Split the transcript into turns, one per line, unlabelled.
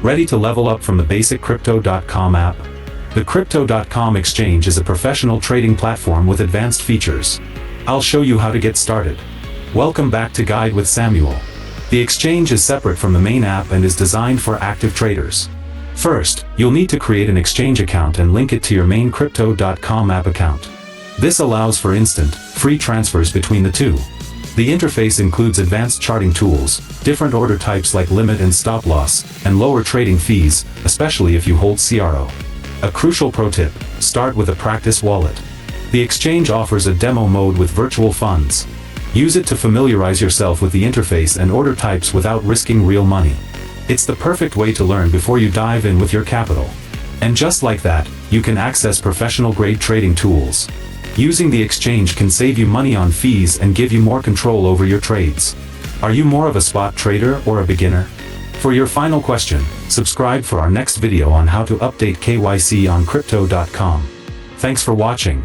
Ready to level up from the basic Crypto.com app? The Crypto.com exchange is a professional trading platform with advanced features. I'll show you how to get started. Welcome back to Guide with Samuel. The exchange is separate from the main app and is designed for active traders. First, you'll need to create an exchange account and link it to your main Crypto.com app account. This allows for instant, free transfers between the two. The interface includes advanced charting tools, different order types like limit and stop loss, and lower trading fees, especially if you hold CRO. A crucial pro tip: start with a practice wallet. The exchange offers a demo mode with virtual funds. Use it to familiarize yourself with the interface and order types without risking real money. It's the perfect way to learn before you dive in with your capital. And just like that, you can access professional-grade trading tools. Using the exchange can save you money on fees and give you more control over your trades. Are you more of a spot trader or a beginner? For your final question, subscribe for our next video on how to update KYC on Crypto.com. Thanks for watching.